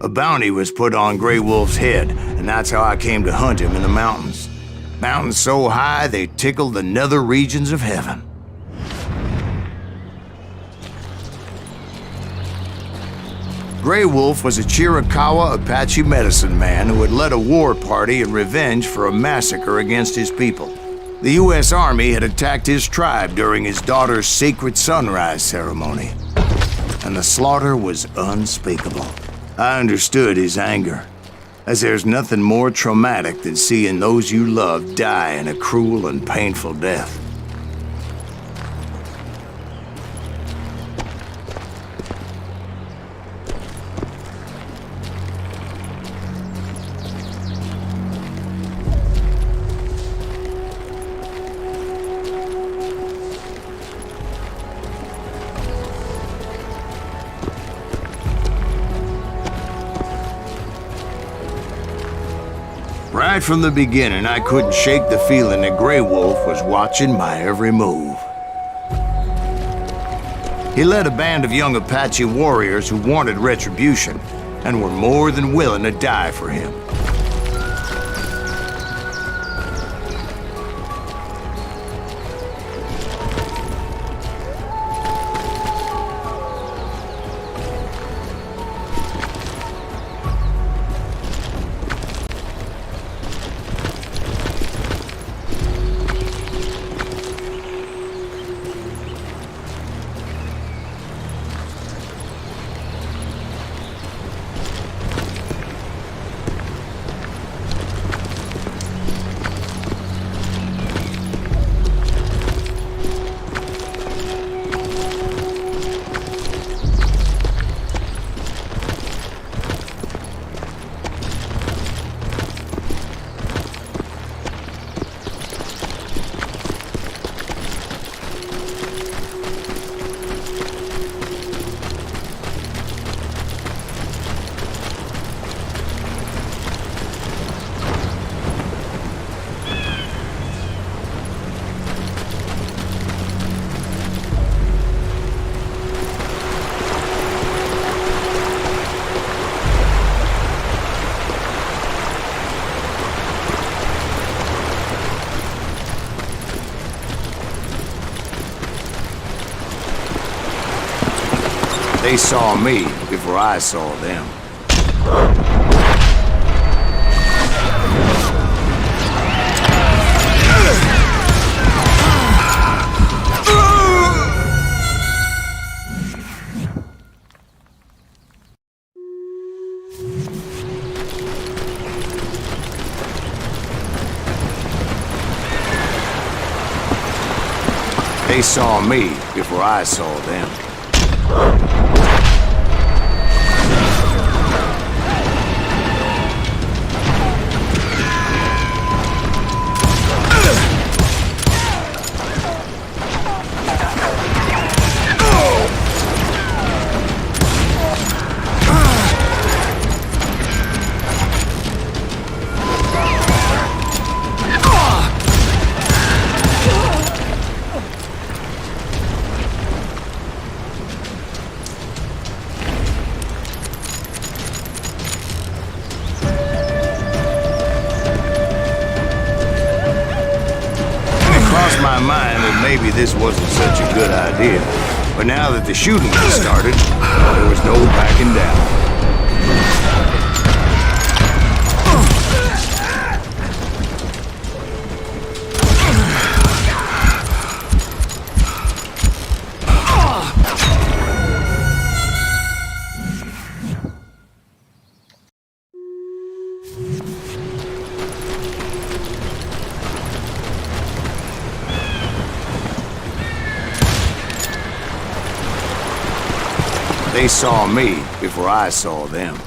A bounty was put on Grey Wolf's head, and that's how I came to hunt him in the mountains. Mountains so high they tickled the nether regions of heaven. Grey Wolf was a Chiricahua Apache medicine man who had led a war party in revenge for a massacre against his people. The U.S. Army had attacked his tribe during his daughter's sacred sunrise ceremony, and the slaughter was unspeakable. I understood his anger, as there's nothing more traumatic than seeing those you love die in a cruel and painful death. Right from the beginning, I couldn't shake the feeling that Grey Wolf was watching my every move. He led a band of young Apache warriors who wanted retribution and were more than willing to die for him. They saw me before I saw them. They saw me before I saw them. My mind that maybe this wasn't such a good idea. But now that the shooting had started, there was no backing down. They saw me before I saw them.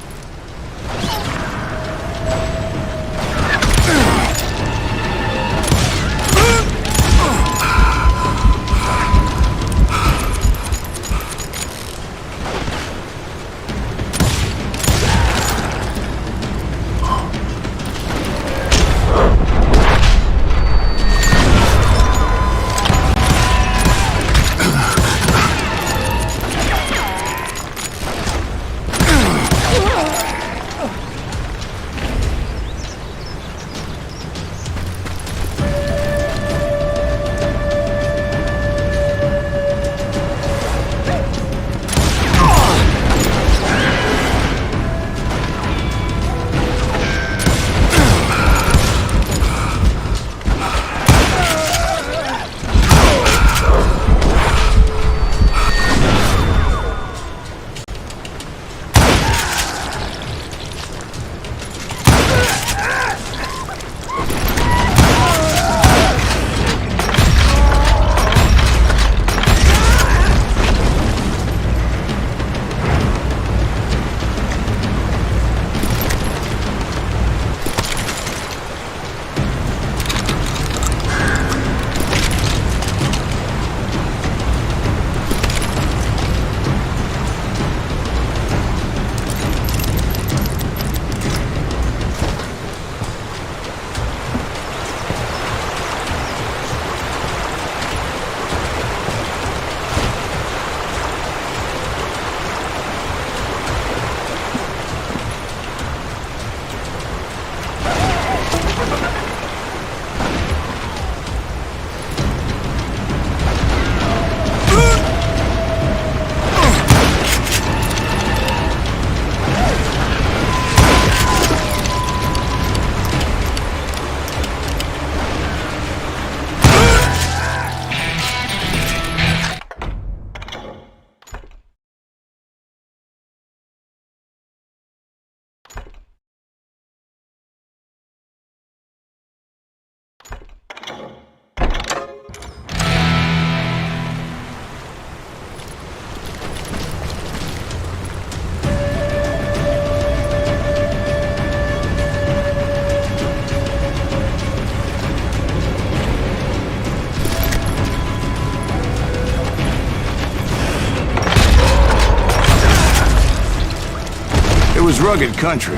was rugged country,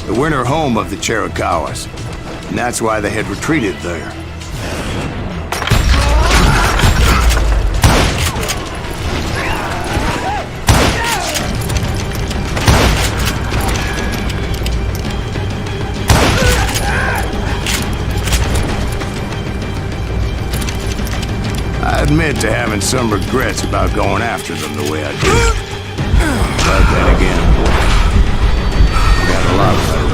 the winter home of the Chiricahuas, and that's why they had retreated there. I admit to having some regrets about going after them the way I did. But then again, I got a lot of those.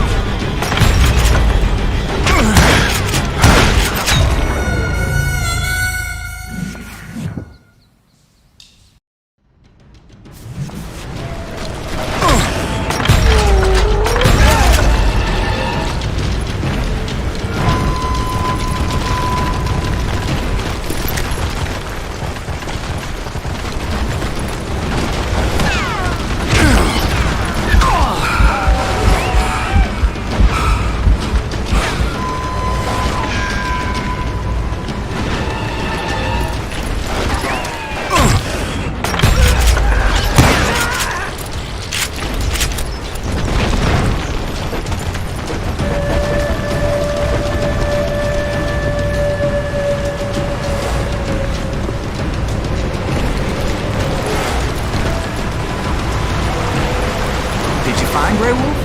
Grey Wolf?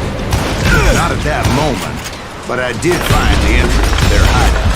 Not at that moment, but I did find the entrance to their hideout.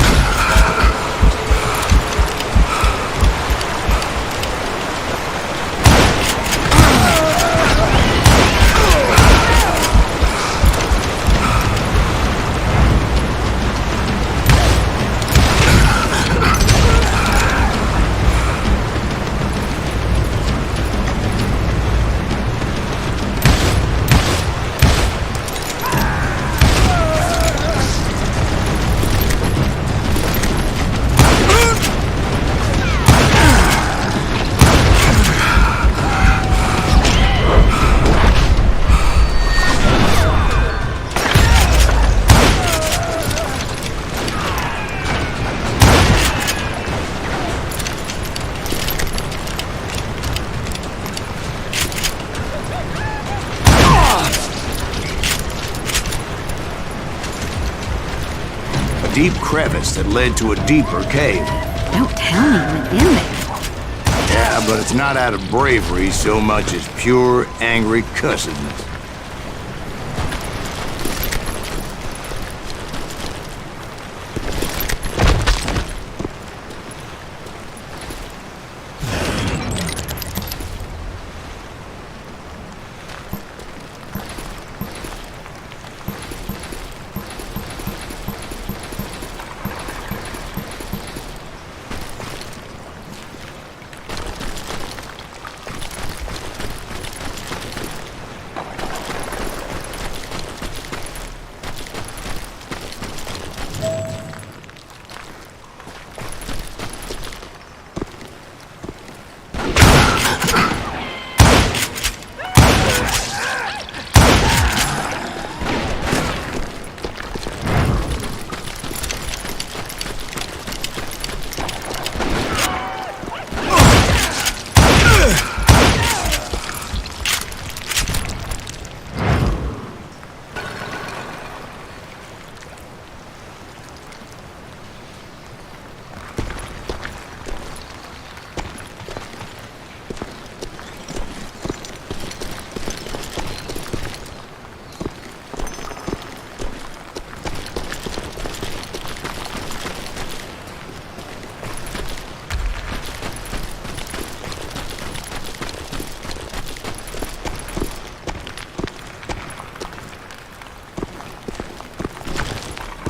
Deep crevice that led to a deeper cave. Don't tell me you went in there. Yeah, but it's not out of bravery so much as pure, angry cussedness.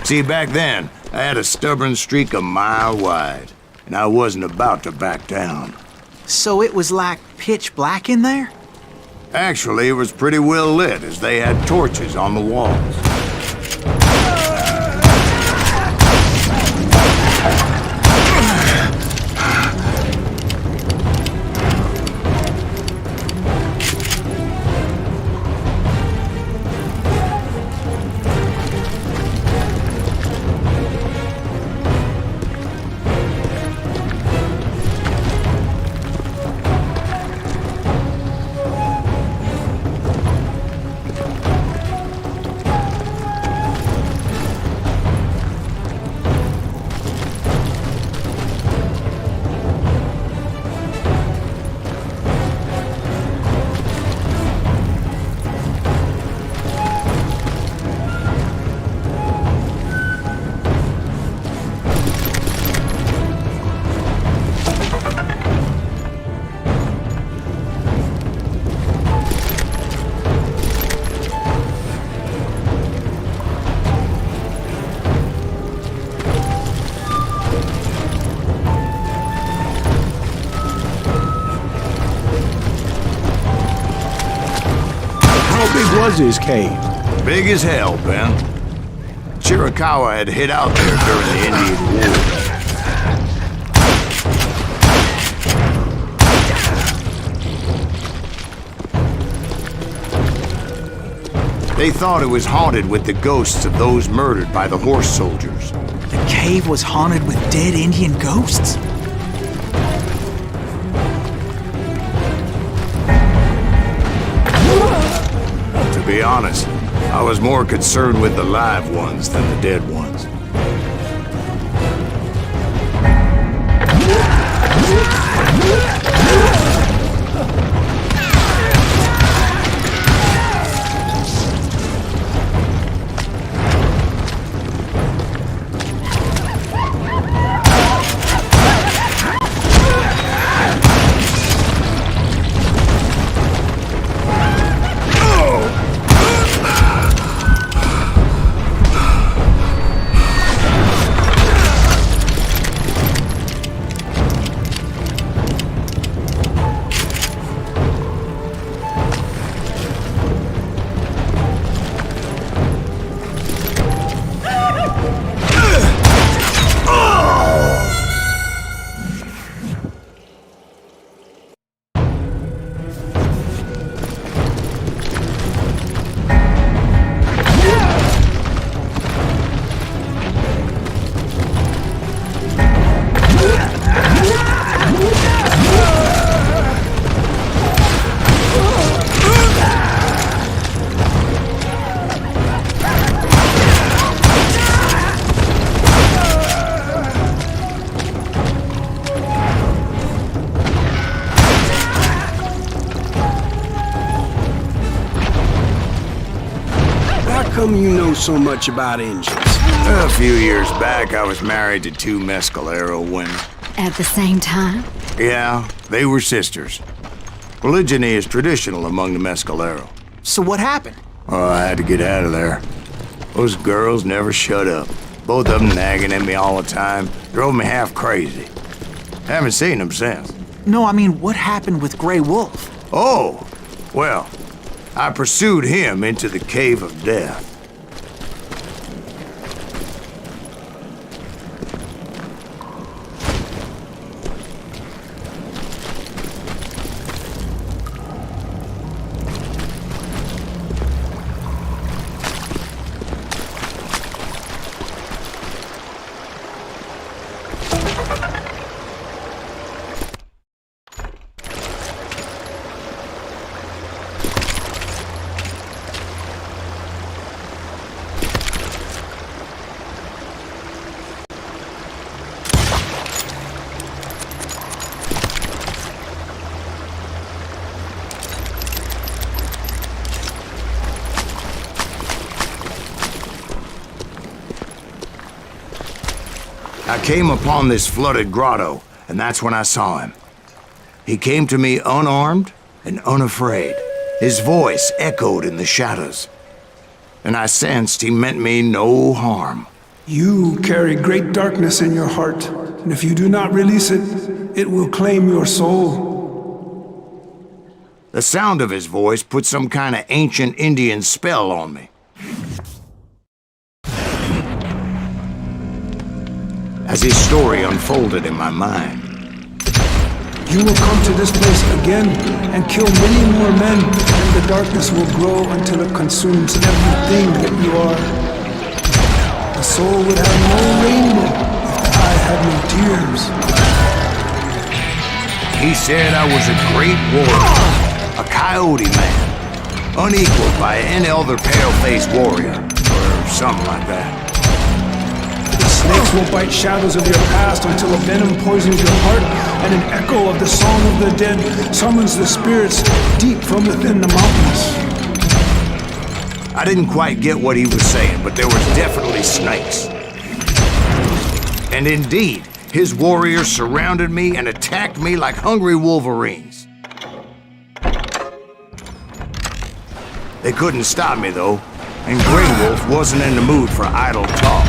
See, back then, I had a stubborn streak a mile wide, and I wasn't about to back down. So it was like pitch black in there? Actually, it was pretty well lit, as they had torches on the walls. How big was his cave? Big as hell, Ben. Chiricahua had hid out there during the Indian War. They thought it was haunted with the ghosts of those murdered by the horse soldiers. The cave was haunted with dead Indian ghosts? To be honest, I was more concerned with the live ones than the dead ones. How come you know so much about engines? A few years back, I was married to two Mescalero women. At the same time? Yeah, they were sisters. Polygyny is traditional among the Mescalero. So what happened? Oh, I had to get out of there. Those girls never shut up. Both of them nagging at me all the time. Drove me half crazy. Haven't seen them since. No, I mean, what happened with Grey Wolf? Oh, well, I pursued him into the Cave of Death. I came upon this flooded grotto, and that's when I saw him. He came to me unarmed and unafraid. His voice echoed in the shadows, and I sensed he meant me no harm. You carry great darkness in your heart, and if you do not release it, it will claim your soul. The sound of his voice put some kind of ancient Indian spell on me. As his story unfolded in my mind, You will come to this place again and kill many more men, and the darkness will grow until it consumes everything that you are. The soul would have no rainbow if the eye had no tears. he said I was a great warrior, a coyote man, unequaled by any other pale-faced warrior, or something like that. Snakes will bite shadows of your past until a venom poisons your heart, and an echo of the song of the dead summons the spirits deep from within the mountains. I didn't quite get what he was saying, but there was definitely snakes. And indeed, his warriors surrounded me and attacked me like hungry wolverines. They couldn't stop me, though, and Grey Wolf wasn't in the mood for idle talk.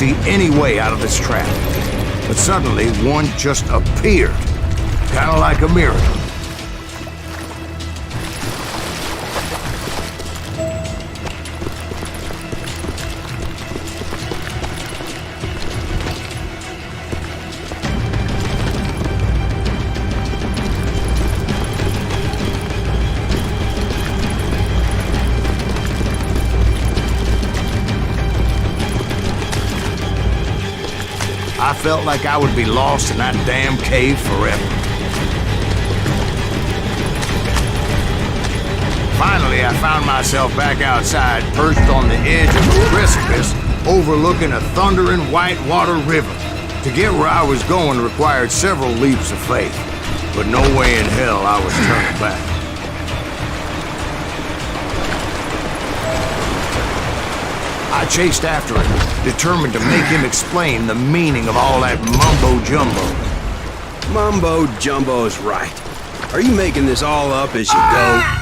see any way out of this trap. But suddenly, one just appeared. Kind of like a miracle. I felt like I would be lost in that damn cave forever. Finally, I found myself back outside, perched on the edge of a precipice, overlooking a thundering whitewater river. To get where I was going required several leaps of faith, but no way in hell I was turning back. I chased after him, determined to make him explain the meaning of all that mumbo-jumbo. Mumbo-jumbo's right. Are you making this all up as you go?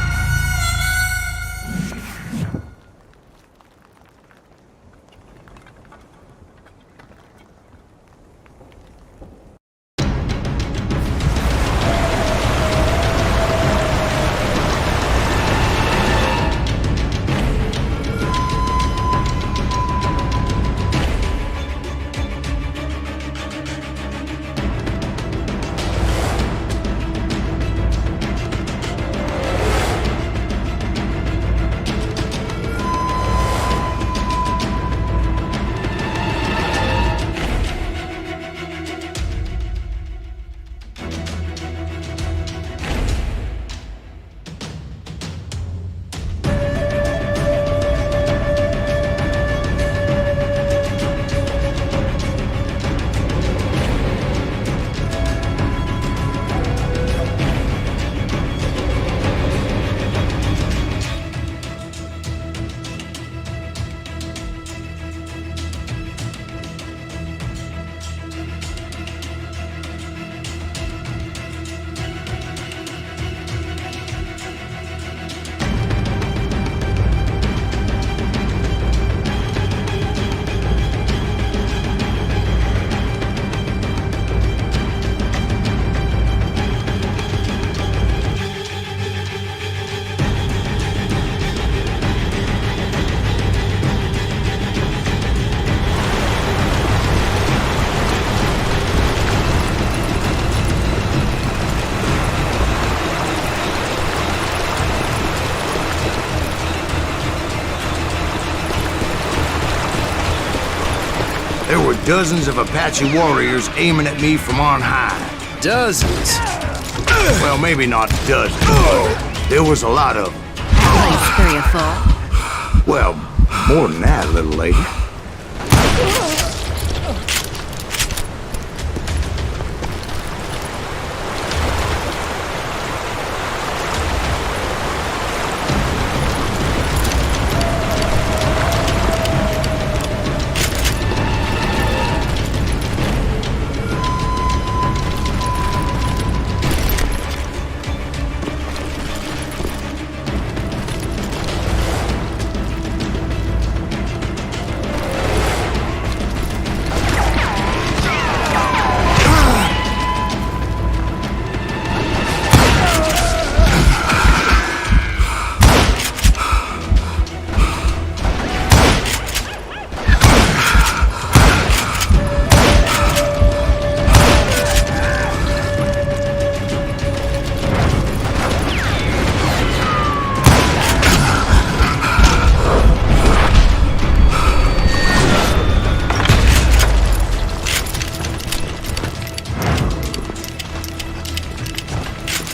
There were dozens of Apache warriors aiming at me from on high. Dozens? Well, maybe not dozens, but there was a lot of them. Like 3 or 4. Well, more than that, little lady.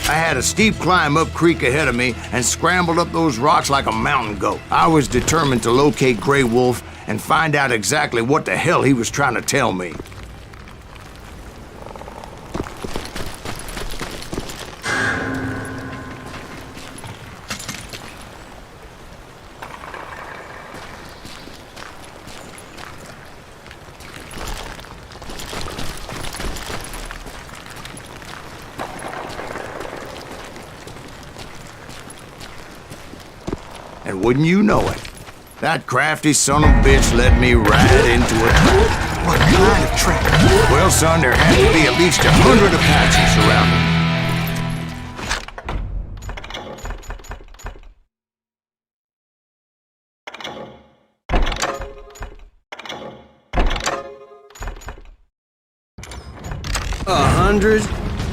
I had a steep climb up creek ahead of me and scrambled up those rocks like a mountain goat. I was determined to locate Grey Wolf and find out exactly what the hell he was trying to tell me. And wouldn't you know it, That crafty son of a bitch led me right into a trap. What kind of trap? Well, son, there had to be at least 100 Apaches around me.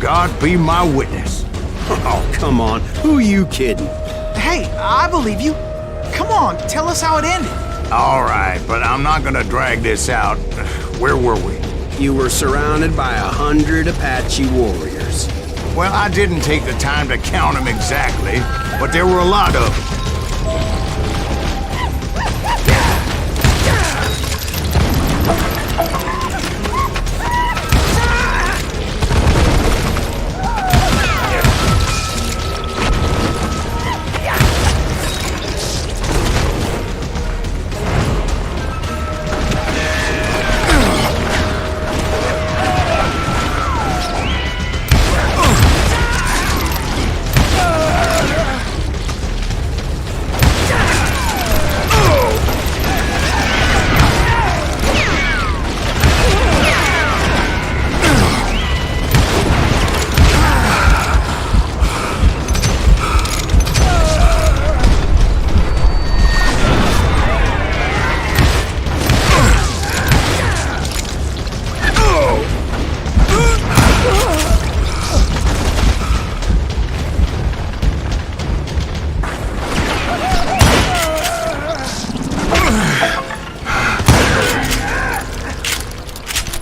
God be my witness. Oh, come on. Who are you kidding? Hey, I believe you. Come on, tell us how it ended. All right, but I'm not gonna drag this out. Where were we? You were surrounded by 100 Apache warriors. Well, I didn't take the time to count them exactly, but there were a lot of them.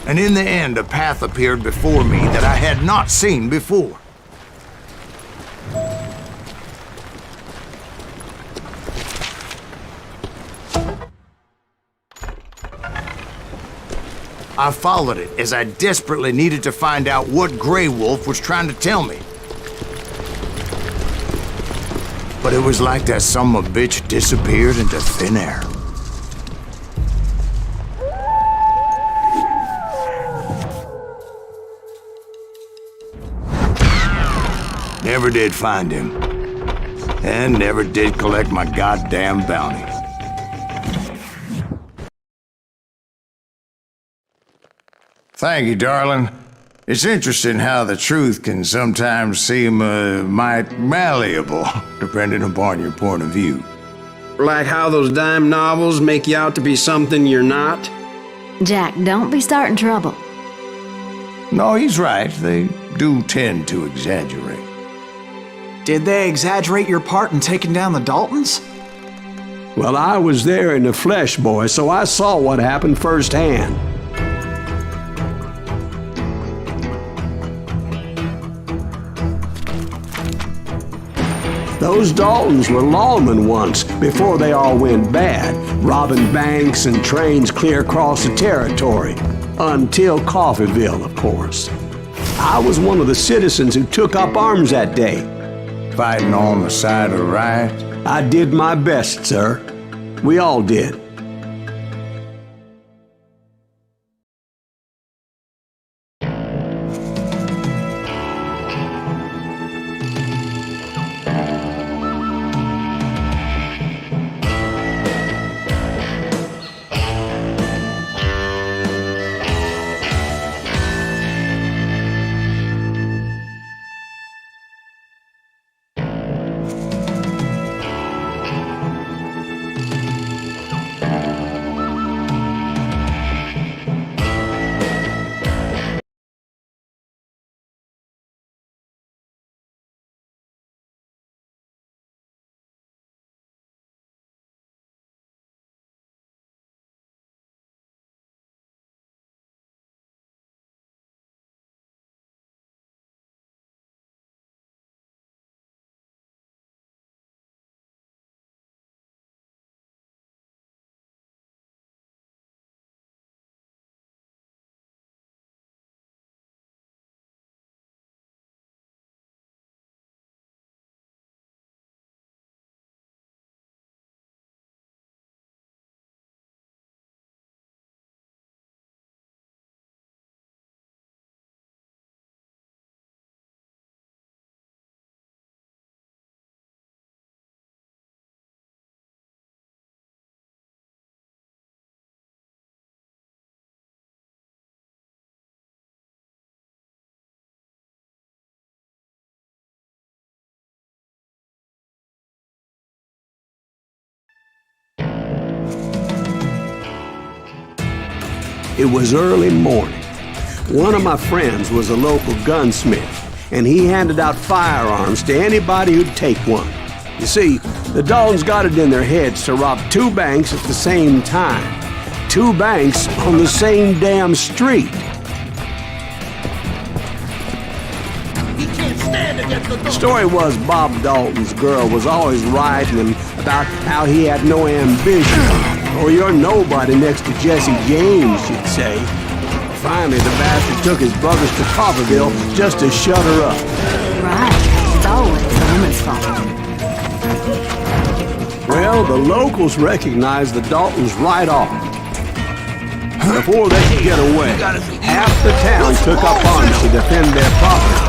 And in the end, a path appeared before me that I had not seen before. I followed it as I desperately needed to find out what Grey Wolf was trying to tell me. But it was like that son of a bitch disappeared into thin air. Never did find him. And never did collect my goddamn bounty. Thank you, darling. It's interesting how the truth can sometimes seem, might malleable, depending upon your point of view. Like how those dime novels make you out to be something you're not? Jack, don't be starting trouble. No, he's right. They do tend to exaggerate. Did they exaggerate your part in taking down the Daltons? Well, I was there in the flesh, boy, so I saw what happened firsthand. Those Daltons were lawmen once, before they all went bad, robbing banks and trains clear across the territory. Until Coffeeville, of course. I was one of the citizens who took up arms that day. Fighting on the side of right? I did my best, sir. We all did. It was early morning. One of my friends was a local gunsmith, and he handed out firearms to anybody who'd take one. You see, the Daltons got it in their heads to rob two banks at the same time. Two banks on the same damn street. The story was Bob Dalton's girl was always writing him about how he had no ambition. Or you're nobody next to Jesse James, she'd say. Finally, the bastard took his brothers to Coffeyville just to shut her up. Right. It's always the woman's fault. Well, the locals recognized the Daltons right off. Before they could get away, half the town took up arms to defend their property.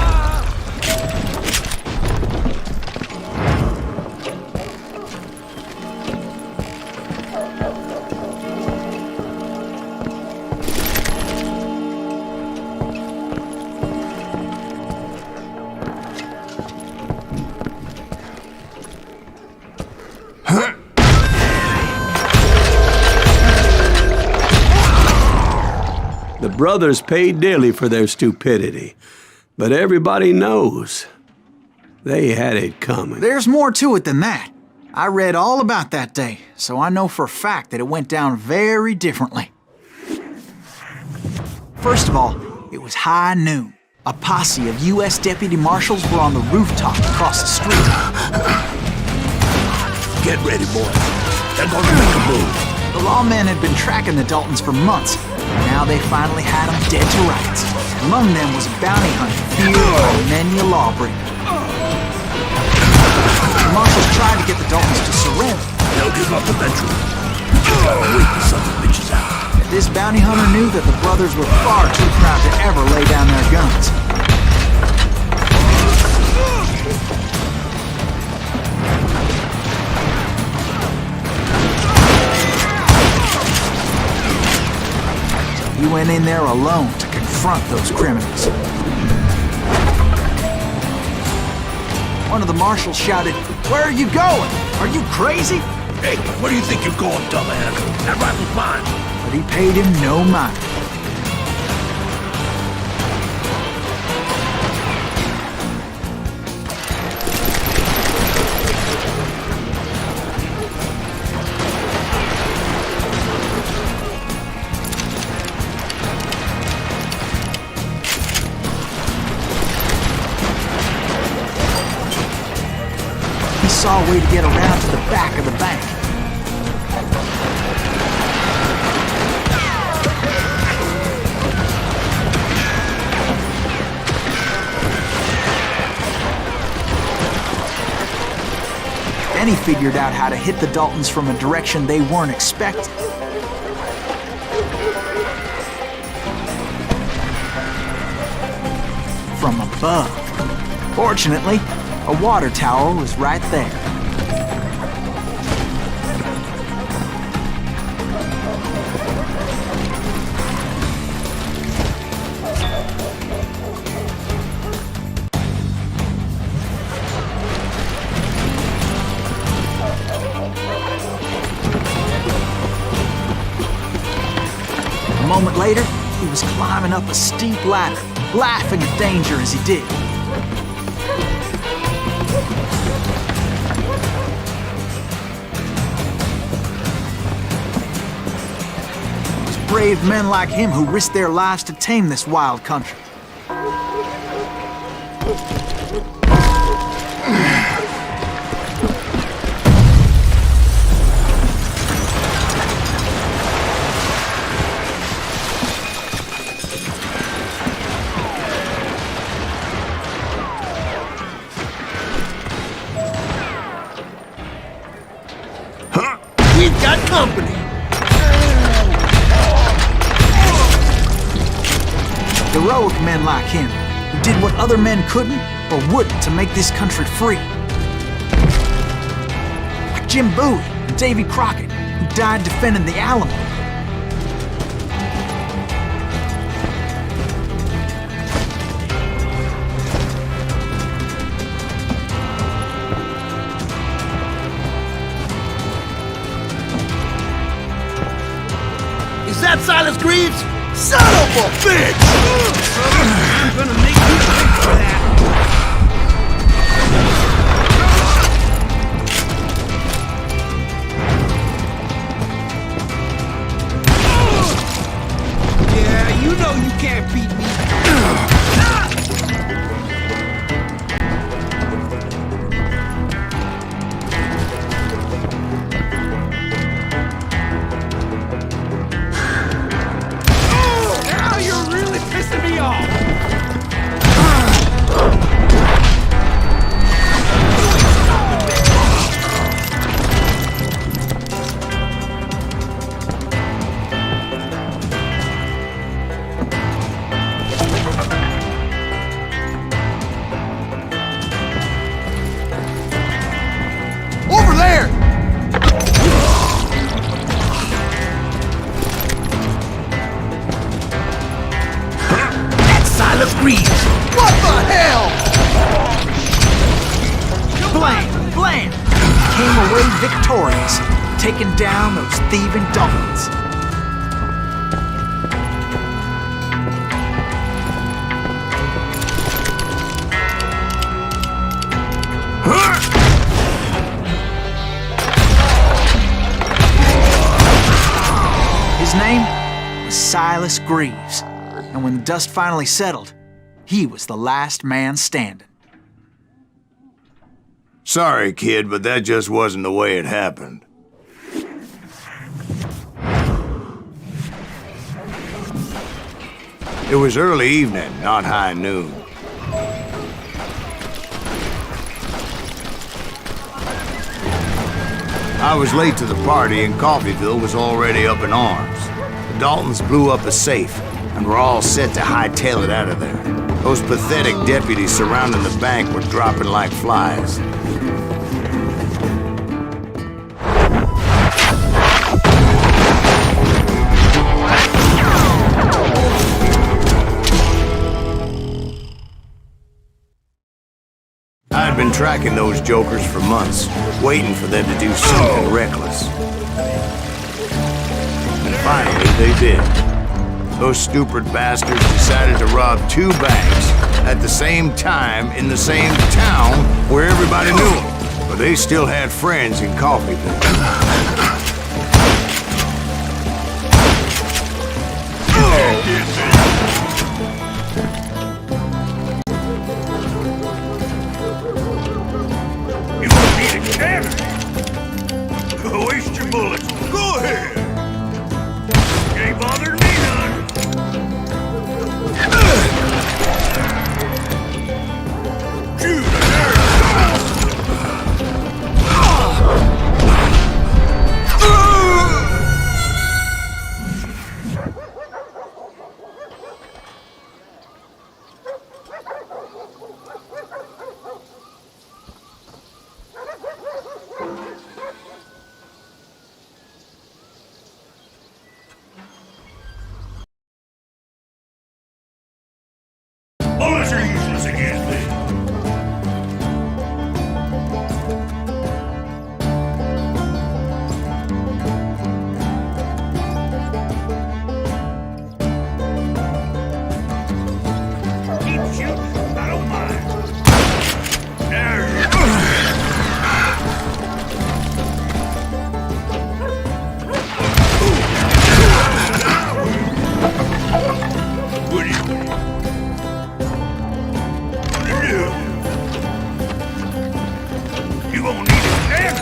The brothers paid dearly for their stupidity, but everybody knows they had it coming. There's more to it than that. I read all about that day, so I know for a fact that it went down very differently. First of all, it was high noon. A posse of U.S. deputy marshals were on the rooftop across the street. Get ready, boy. They're gonna make a move. The lawmen had been tracking the Daltons for months, and now they finally had them dead to rights. Among them was a bounty hunter feared by many a lawbreaker. The marshals tried to get the Daltons to surrender. They'll give up eventually. Wait the son of bitches out. But this bounty hunter knew that the brothers were far too proud to ever lay down their guns. He went in there alone to confront those criminals. One of the marshals shouted, "Where are you going? Are you crazy?" Hey, where do you think you're going, dumbass? That rifle's mine. But he paid him no mind. He saw a way to get around to the back of the bank. Then he figured out how to hit the Daltons from a direction they weren't expecting. From above. Fortunately, a water tower was right there. A moment later, he was climbing up a steep ladder, laughing at danger as he did. Brave men like him who risked their lives to tame this wild country. We've got company. Heroic men like him, who did what other men couldn't or wouldn't to make this country free. Like Jim Bowie and Davy Crockett, who died defending the Alamo. Is that Silas Greaves? for, bitch! I'm gonna make you pay for that! Yeah, you know you can't beat me. Now you're really pissing me off. Over there! That's Silas Greaves. What the hell? Blam! Blam! He came away victorious, taking down those thieving Daltons. His name was Silas Greaves, and when the dust finally settled, he was the last man standing. Sorry, kid, but that just wasn't the way it happened. It was early evening, not high noon. I was late to the party and Coffeyville was already up in arms. The Daltons blew up a safe and were all set to hightail it out of there. Those pathetic deputies surrounding the bank were dropping like flies. I'd been tracking those jokers for months, waiting for them to do something reckless. And finally, they did. Those stupid bastards decided to rob two banks at the same time in the same town where everybody knew them. But they still had friends in Coffeyville. You don't need a cannon. Waste your bullets. Go ahead. Ain't bothering me none. Shoot, bullets are useless against me. Keep shooting, I don't mind. There you go. What do you think? You gonna need a cannon.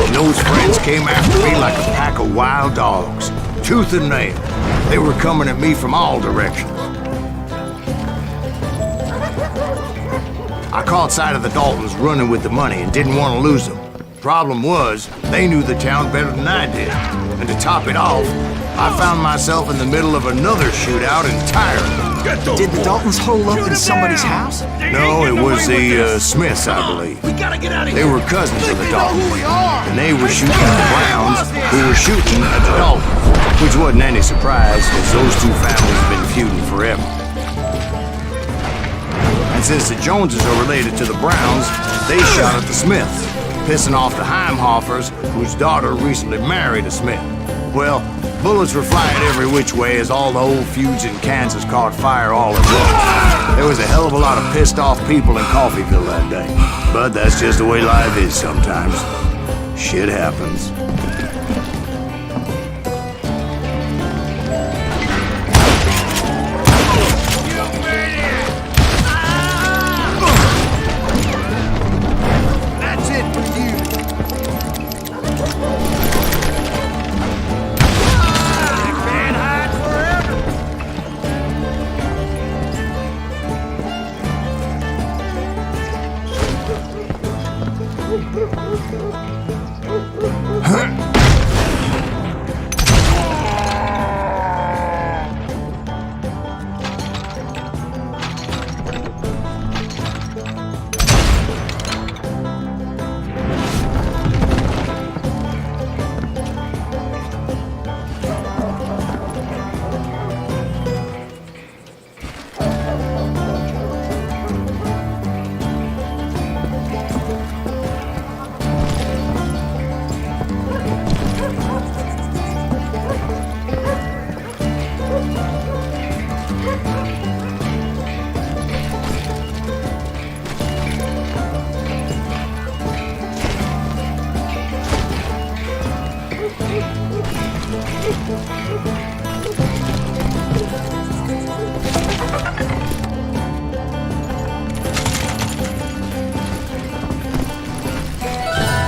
And those friends came after me like a pack of wild dogs, tooth and nail. They were coming at me from all directions. I caught sight of the Daltons running with the money and didn't want to lose them. Problem was, they knew the town better than I did. And to top it off, I found myself in the middle of another shootout entirely. Did the Daltons hole up in somebody's house? No, it was the Smiths, I believe. They were cousins of the Daltons, and they were shooting at the Browns, who were shooting at the Daltons, which wasn't any surprise, as those two families have been feuding forever. And since the Joneses are related to the Browns, they shot at the Smiths, pissing off the Heimhoffers, whose daughter recently married a Smith. Well, bullets were flying every which way as all the old feuds in Kansas caught fire all at once. There was a hell of a lot of pissed off people in Coffeyville that day. But that's just the way life is sometimes. Shit happens.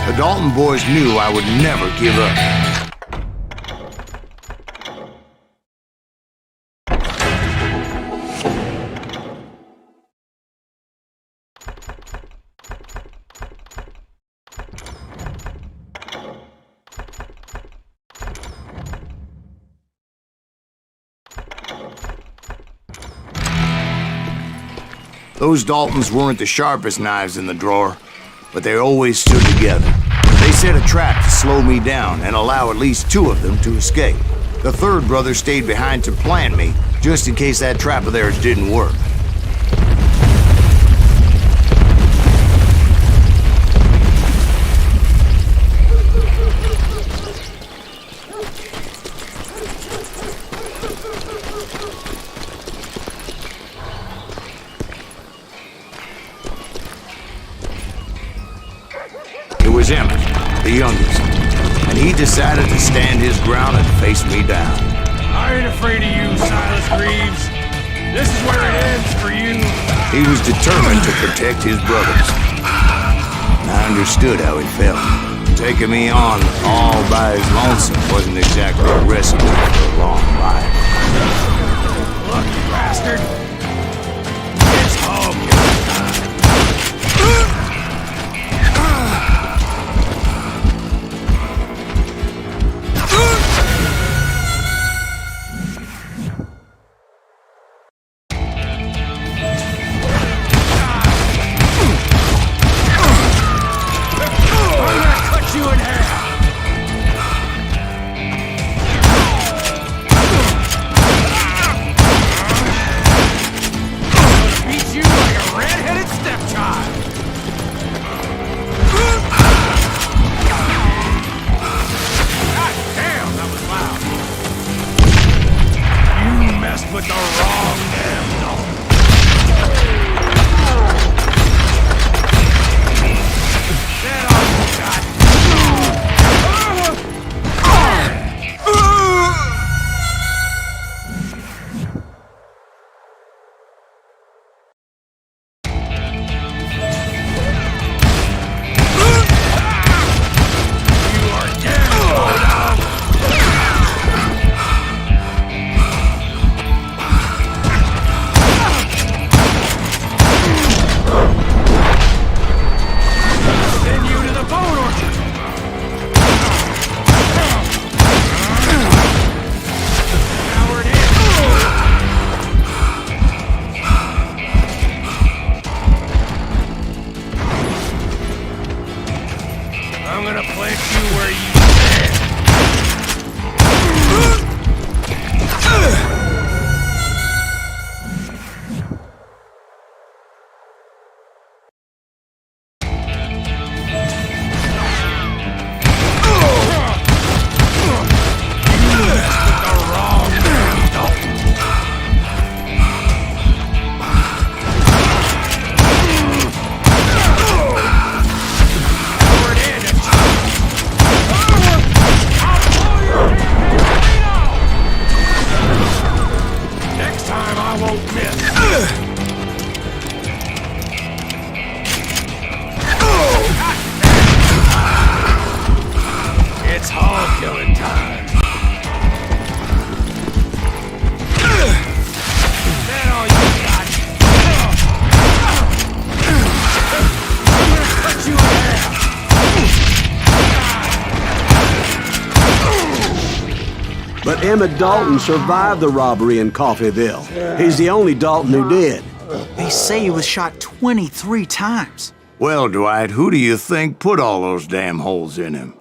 The Dalton boys knew I would never give up. Those Daltons weren't the sharpest knives in the drawer, but they always stood together. They set a trap to slow me down and allow at least two of them to escape. The third brother stayed behind to plant me, just in case that trap of theirs didn't work. It was Emmett, the youngest, and he decided to stand his ground and face me down. I ain't afraid of you, Silas Greaves. This is where it ends for you. He was determined to protect his brothers. And I understood how he felt. Taking me on all by his lonesome wasn't exactly a recipe for a long life. Look, you bastard. It's home. Emmett Dalton survived the robbery in Coffeyville. He's the only Dalton who did. They say he was shot 23 times. Well, Dwight, who do you think put all those damn holes in him?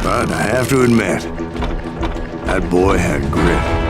But I have to admit, that boy had grit.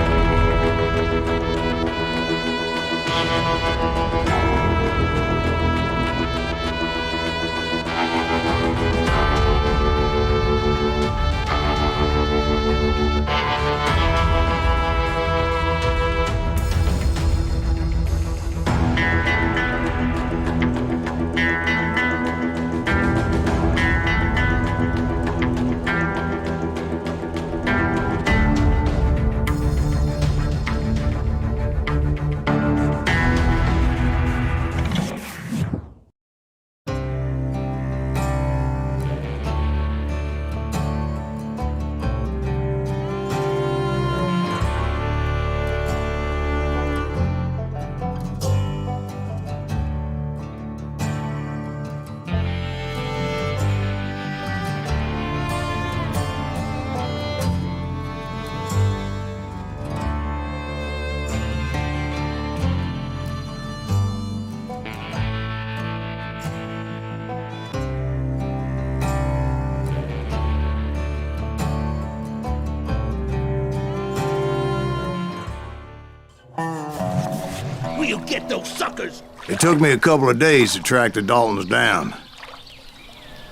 We'll get those suckers! It took me a couple of days to track the Daltons down.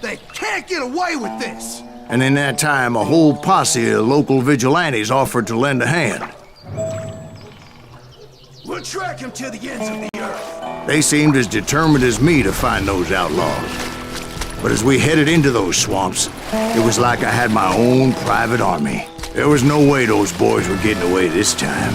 They can't get away with this! And in that time, a whole posse of local vigilantes offered to lend a hand. We'll track him to the ends of the earth. They seemed as determined as me to find those outlaws. But as we headed into those swamps, it was like I had my own private army. There was no way those boys were getting away this time.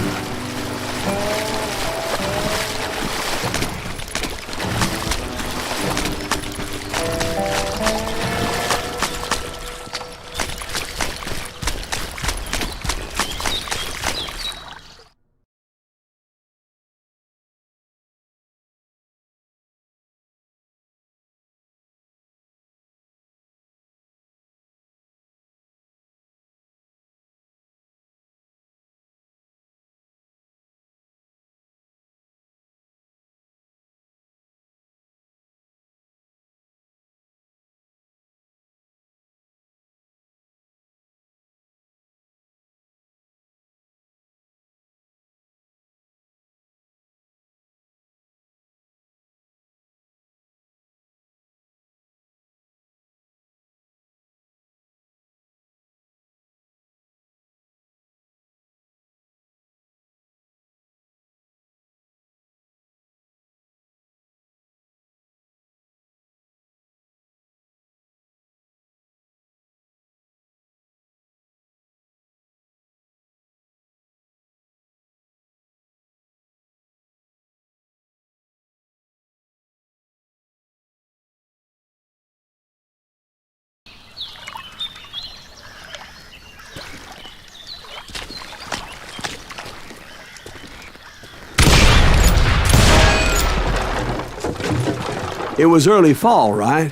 It was early fall, right?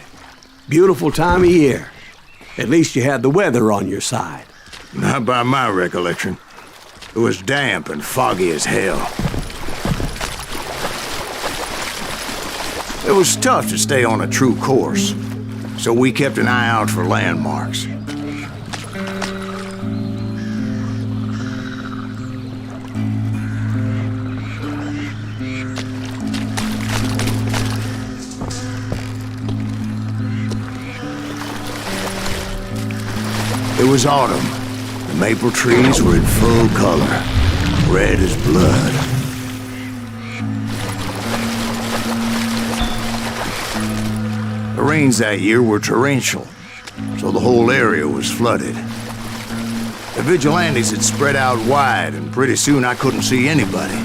Beautiful time of year. At least you had the weather on your side. Not by my recollection. It was damp and foggy as hell. It was tough to stay on a true course, so we kept an eye out for landmarks. It was autumn. The maple trees were in full color, red as blood. The rains that year were torrential, so the whole area was flooded. The vigilantes had spread out wide, and pretty soon I couldn't see anybody.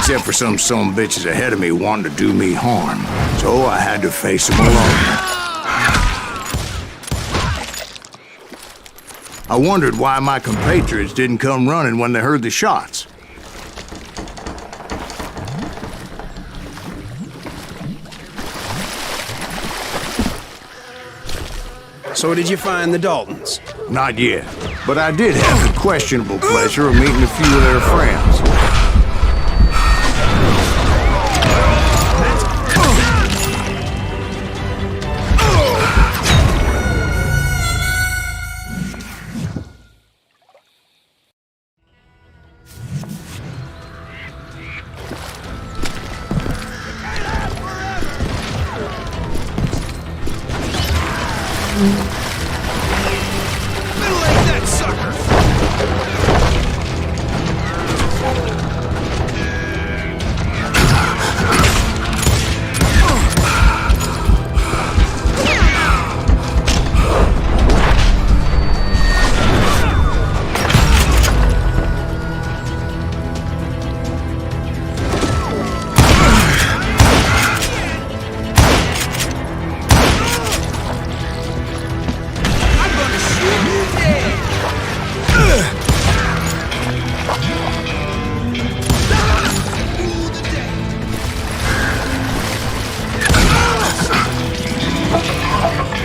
except for some bitches ahead of me wanting to do me harm. So I had to face them alone. I wondered why my compatriots didn't come running when they heard the shots. So did you find the Daltons? Not yet, but I did have the questionable pleasure of meeting a few of their friends.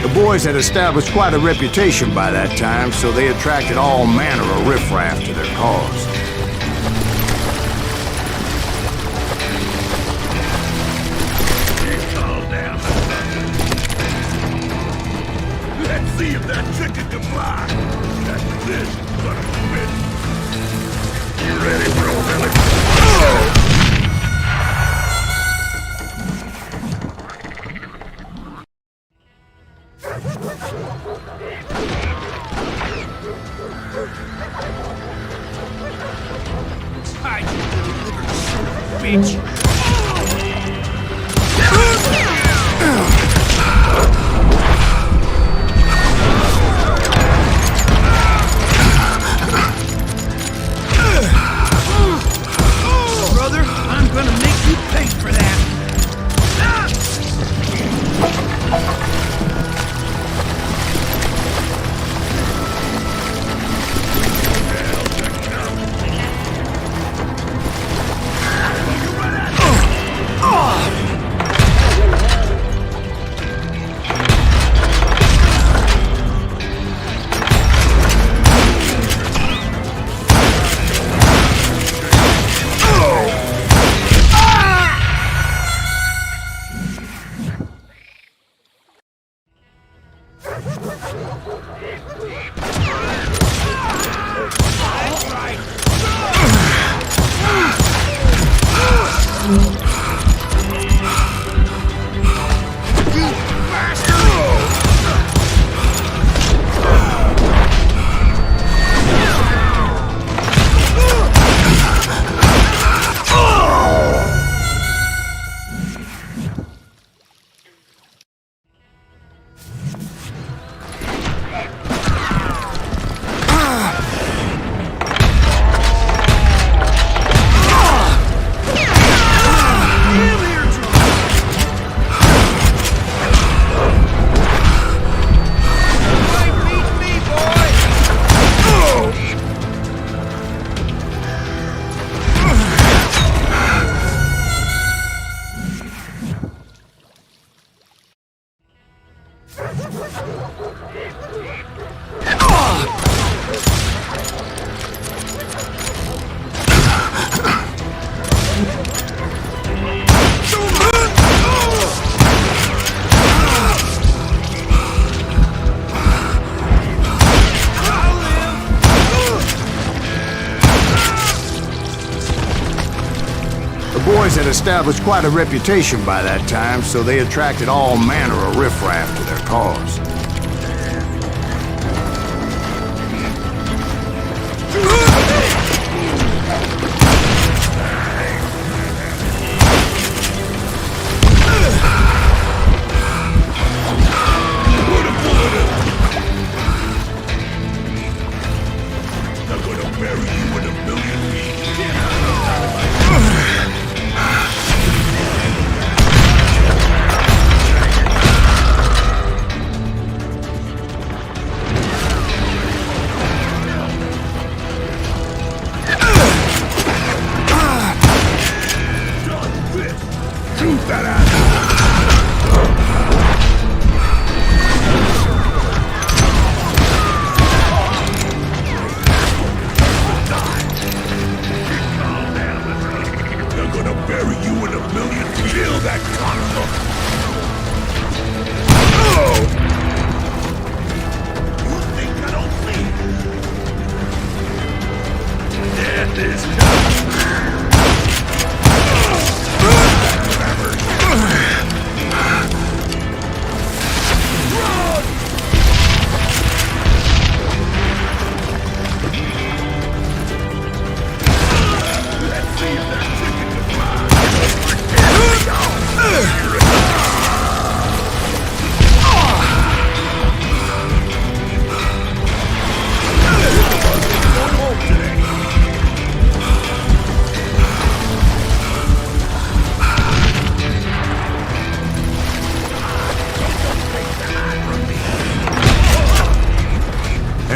The boys had established quite a reputation by that time, so they attracted all manner of riffraff to their cause. Calm down. Let's see if that chicken can fly. After this, we're gonna quit. You ready, bro, Billy? Bitch! Brother, I'm gonna make you pay for that! The boys had established quite a reputation by that time, so they attracted all manner of riffraff to their cause. I'm gonna bury you in a million feet.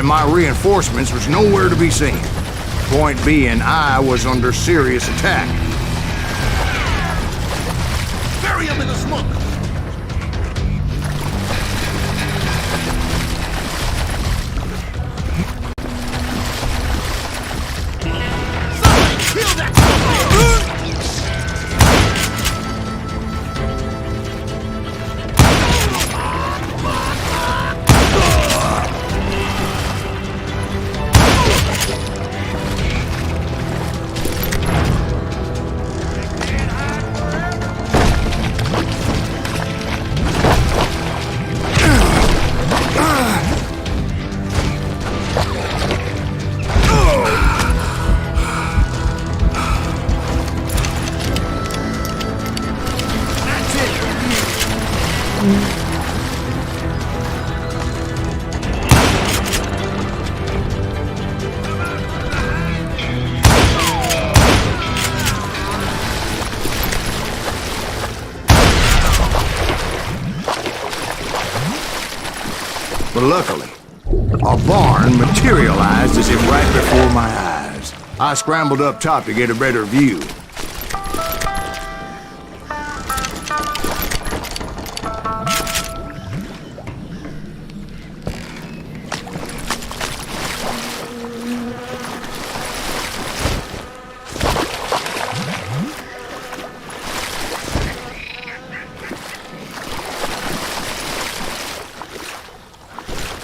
and my reinforcements was nowhere to be seen. Point being, I was under serious attack. Bury him in the smoke! Kill that But luckily, a barn materialized as if right before my eyes. I scrambled up top to get a better view.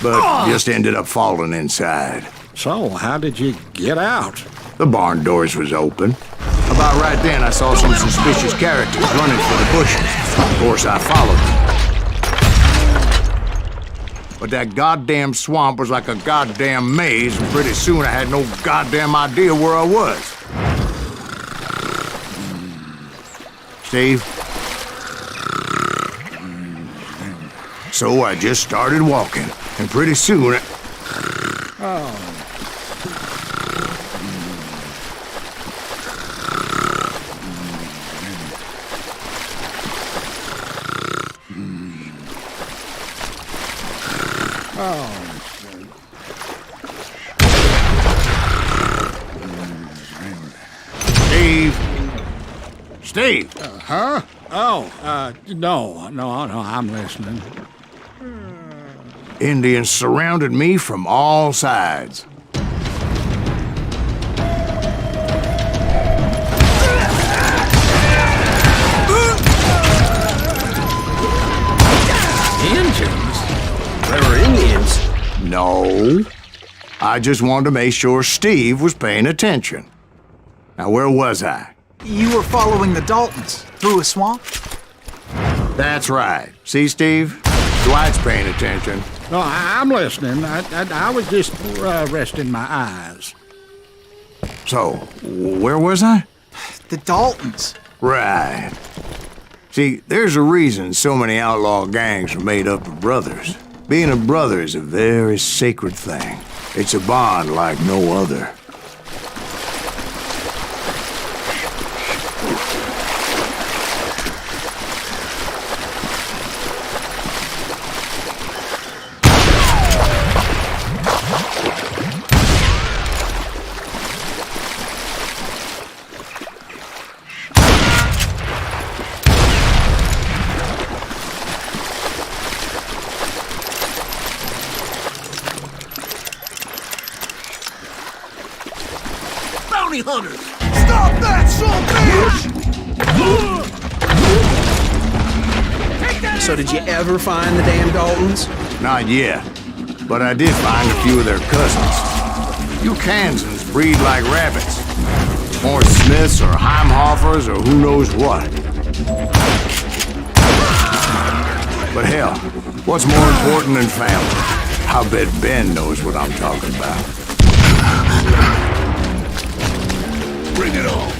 But just ended up falling inside. So, how did you get out? The barn doors was open. About right then, I saw some suspicious characters running for the bushes. Of course, I followed them. But that goddamn swamp was like a goddamn maze, and pretty soon I had no goddamn idea where I was. Steve? So I just started walking, and pretty soon Steve! Huh? Oh, no, I'm listening. Indians surrounded me from all sides. Indians? They were Indians. No. I just wanted to make sure Steve was paying attention. Now, where was I? You were following the Daltons through a swamp? That's right. See, Steve? Dwight's paying attention. No, I'm listening. I was just resting my eyes. So, where was I? The Daltons. Right. See, there's a reason so many outlaw gangs are made up of brothers. Being a brother is a very sacred thing. It's a bond like no other. Bounty hunters! Stop that, son, bitch! So did you ever find the damn Daltons? Not yet, but I did find a few of their cousins. You Kansans breed like rabbits. More Smiths or Heimhoffers or who knows what. But hell, what's more important than family? I bet Ben knows what I'm talking about. Bring it on!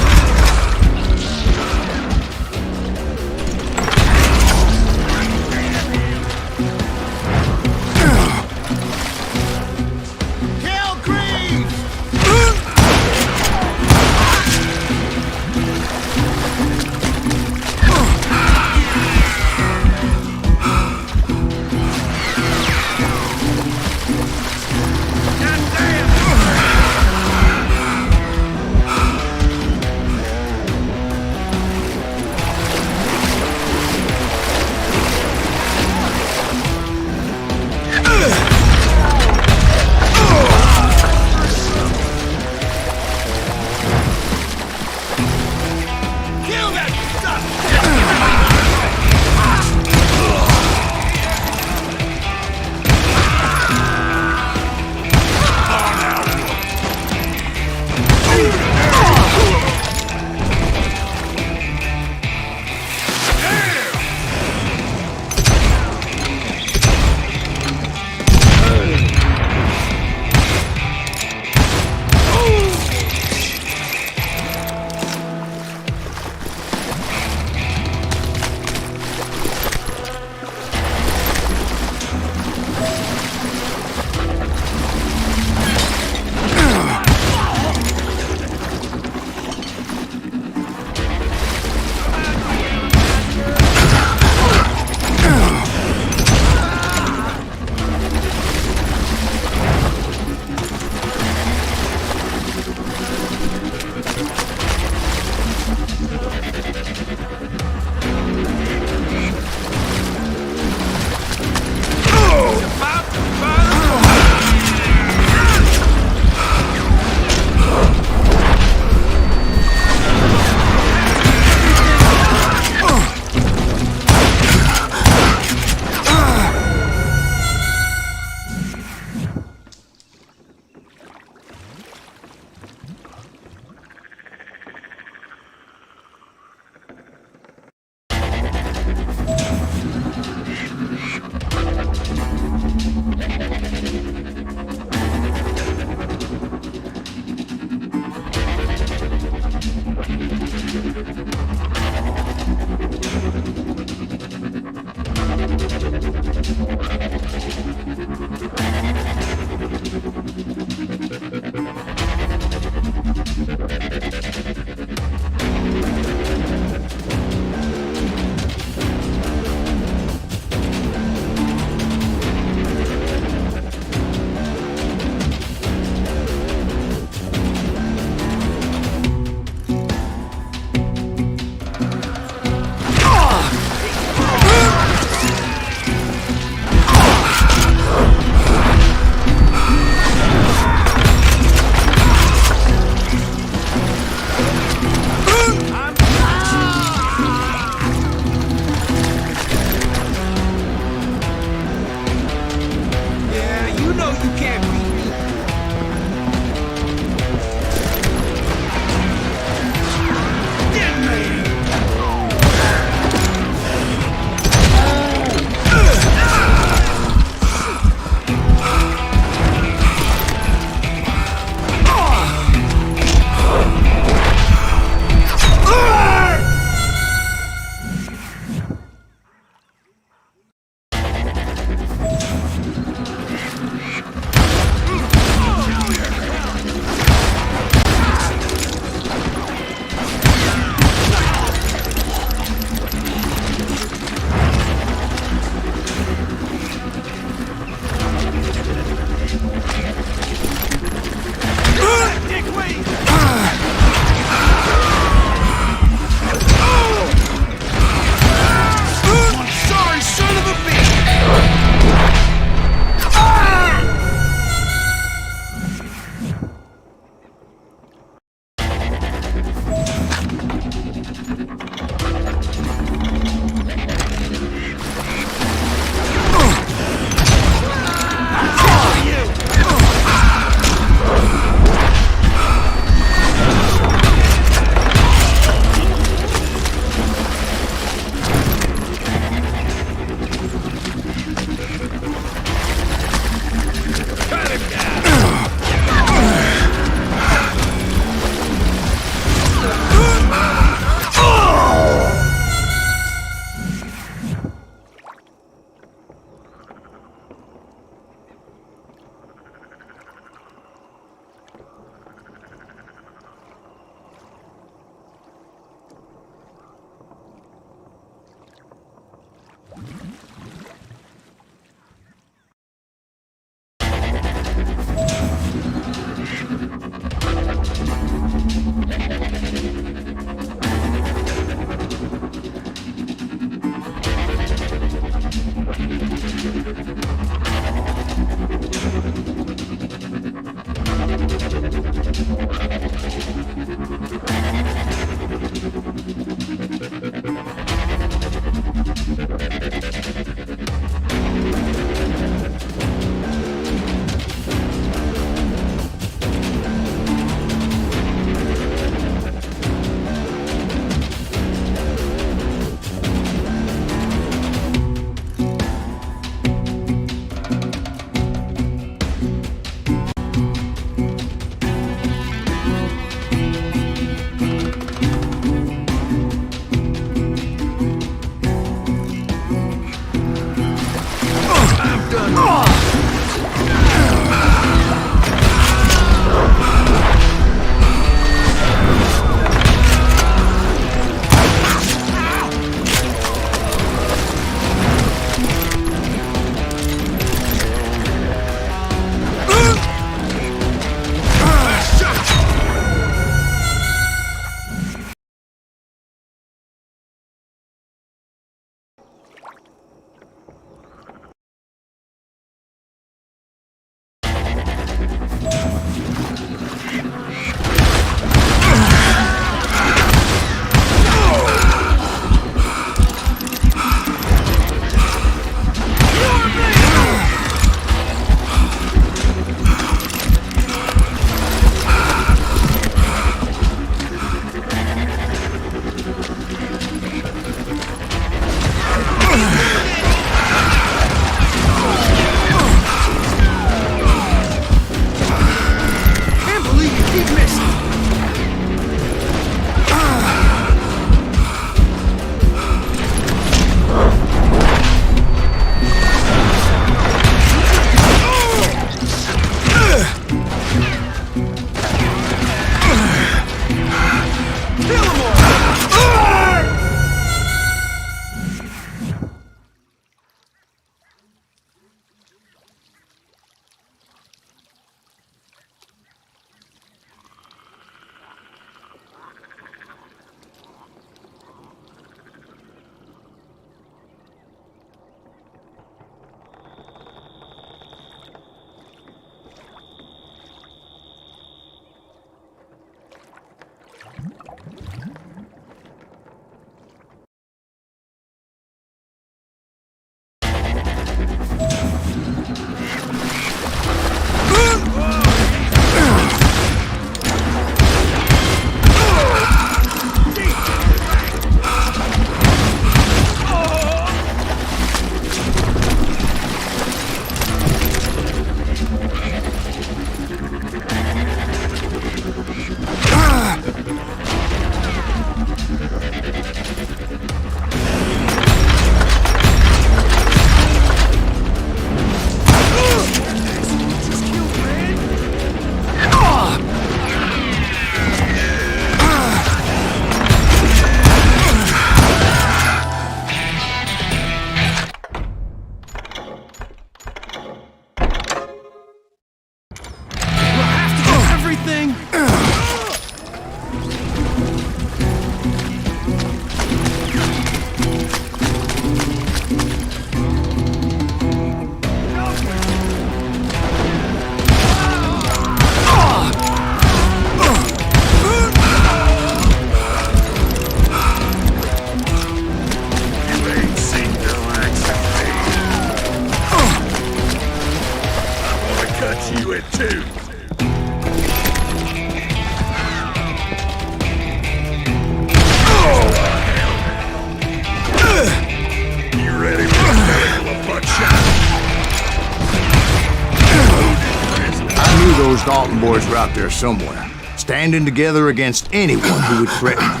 Those Dalton boys were out there somewhere, standing together against anyone who would threaten them.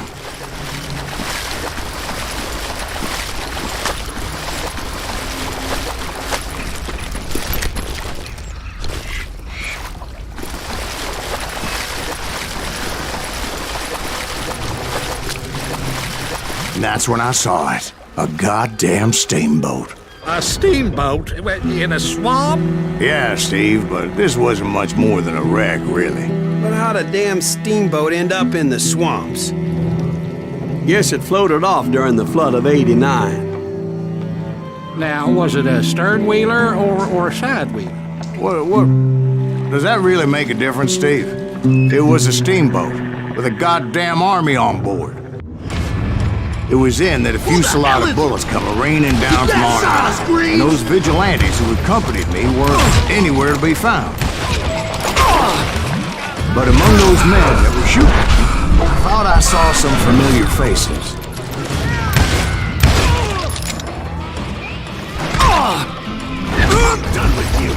And that's when I saw it. A goddamn steamboat. A steamboat in a swamp? Yeah, Steve, but this wasn't much more than a wreck, really. But how'd a damn steamboat end up in the swamps? Guess it floated off during the flood of '89. Now, was it a stern-wheeler or a side-wheeler? What? Does that really make a difference, Steve? It was a steamboat with a goddamn army on board. It was then that a fusillade of bullets come raining down from on high, and those vigilantes who accompanied me weren't anywhere to be found. But among those men that were shooting, I thought I saw some familiar faces. I'm done with you.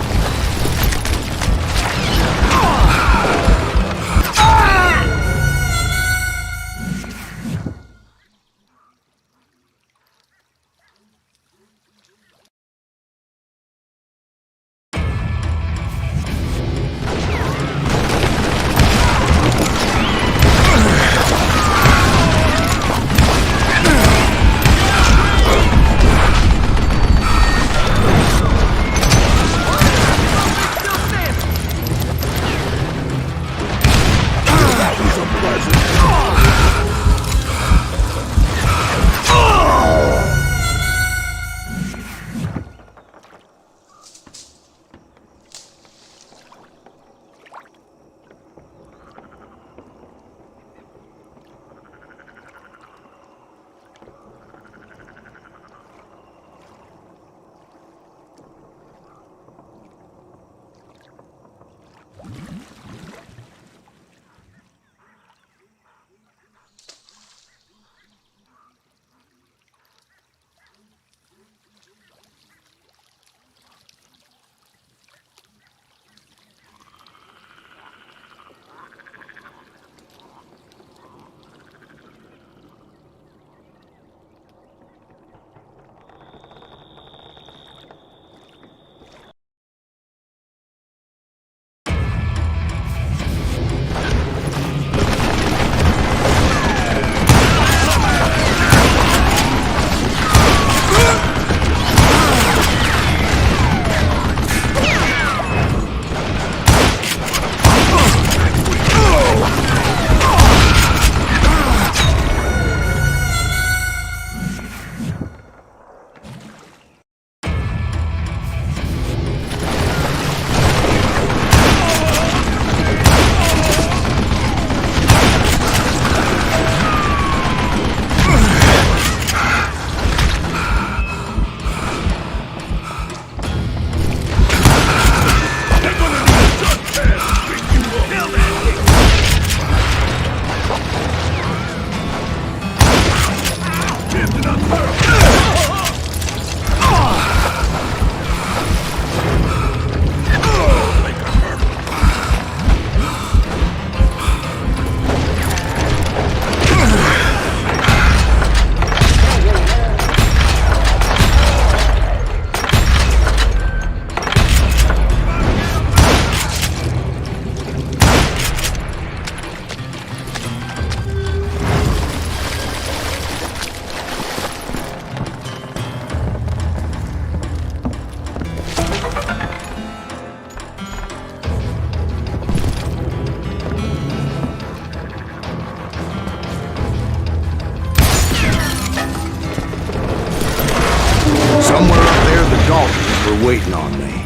were waiting on me.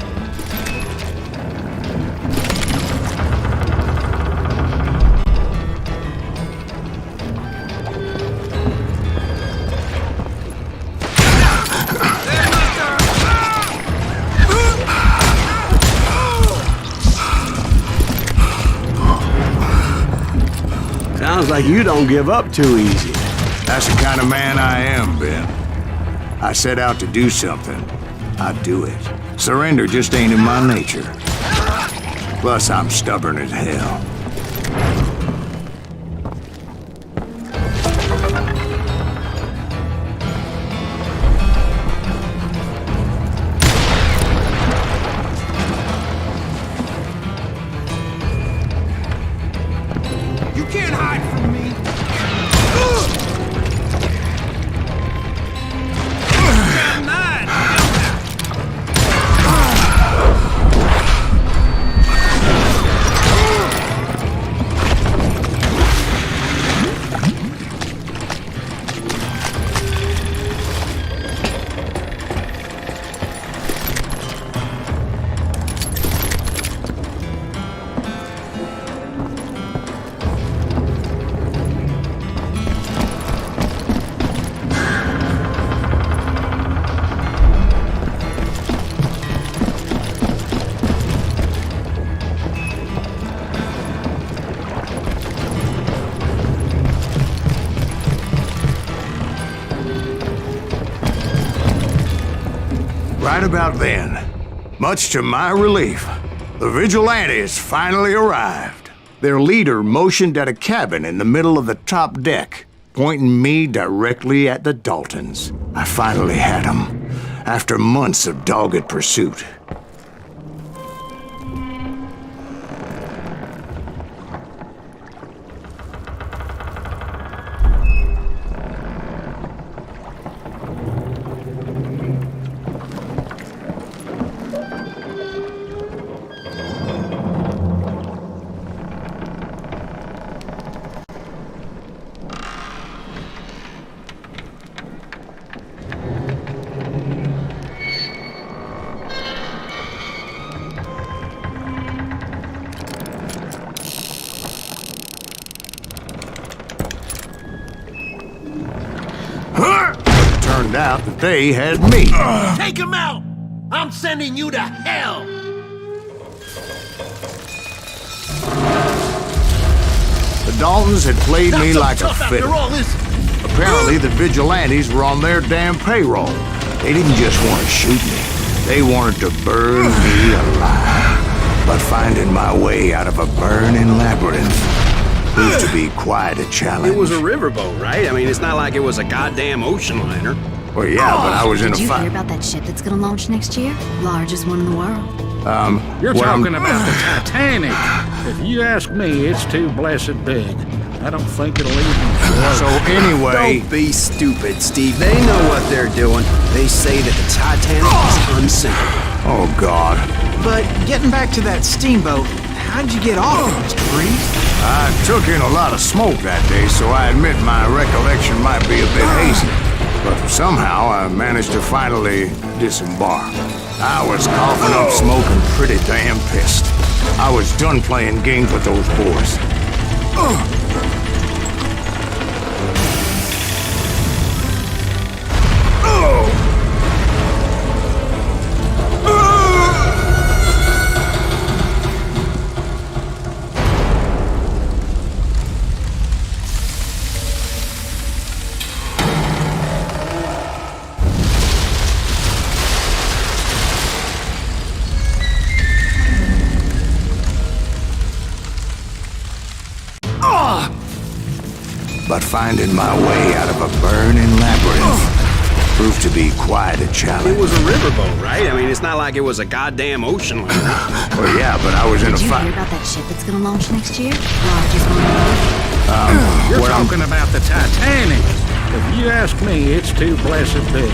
Sounds like you don't give up too easy. That's the kind of man I am, Ben. I set out to do something, I do it. Surrender just ain't in my nature. Plus, I'm stubborn as hell. You can't hide from me! Right about then, much to my relief, the vigilantes finally arrived. Their leader motioned at a cabin in the middle of the top deck, pointing me directly at the Daltons. I finally had them, after months of dogged pursuit. Turned out that they had me. Take him out! I'm sending you to hell! The Daltons had played me like a fiddle. After all this, Apparently, the vigilantes were on their damn payroll. They didn't just want to shoot me. They wanted to burn me alive. But finding my way out of a burning labyrinth proved to be quite a challenge. It was a riverboat, right? I mean, it's not like it was a goddamn ocean liner. Well, yeah, but I was in a Did you fight. hear about that ship that's gonna launch next year? Largest one in the world. You're well, talking about the Titanic. If you ask me, it's too blessed big. I don't think it'll even float. So anyway, Don't be stupid, Steve. They know what they're doing. They say that the Titanic is unsinkable. oh God, But getting back to that steamboat, how'd you get off it, Mr. Breeze? I took in a lot of smoke that day, so I admit my recollection might be a bit hazy. But somehow I managed to finally disembark. I was coughing up smoke and pretty damn pissed. I was done playing games with those boys. But finding my way out of a burning labyrinth proved to be quite a challenge. It was a riverboat, right? I mean, it's not like it was a goddamn ocean liner. Well, yeah, but I was in a Did you hear fight. about that ship that's gonna launch next year? Largest one in the world. You're What I'm- talking about the Titanic. If you ask me, it's too blessed big.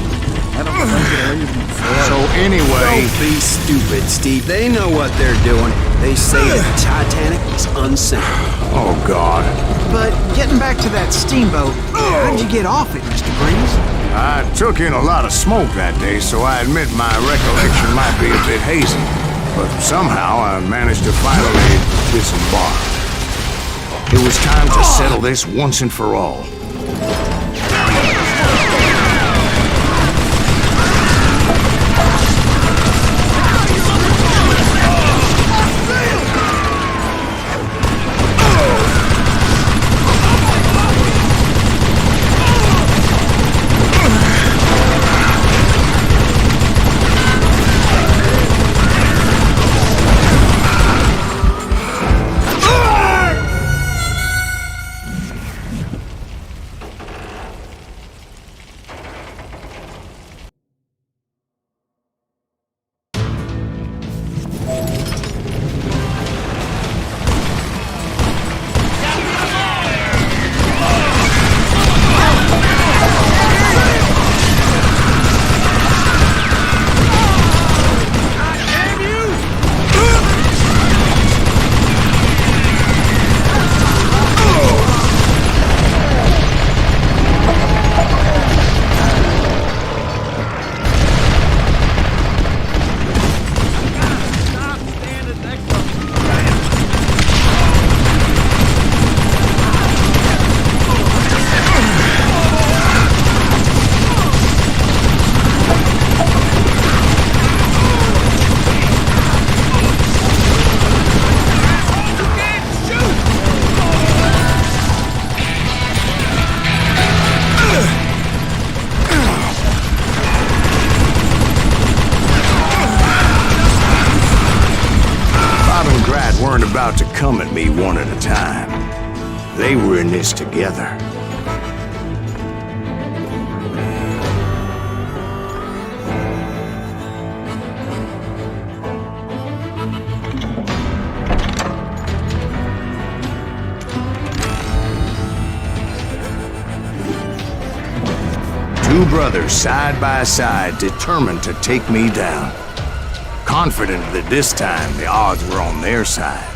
I don't think it'll even float. So anyway, Don't be stupid, Steve. They know what they're doing. They say that the Titanic is unsinkable. oh God. But getting back to that steamboat, how'd you get off it, Mr. Breeze? I took in a lot of smoke that day, so I admit my recollection might be a bit hazy. But somehow I managed to finally disembark. It was time to settle this once and for all. Weren't about to come at me one at a time. They were in this together. Two brothers side by side, determined to take me down. Confident that this time the odds were on their side.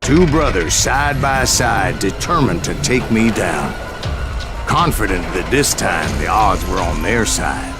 Two brothers side by side, determined to take me down. Confident that this time the odds were on their side.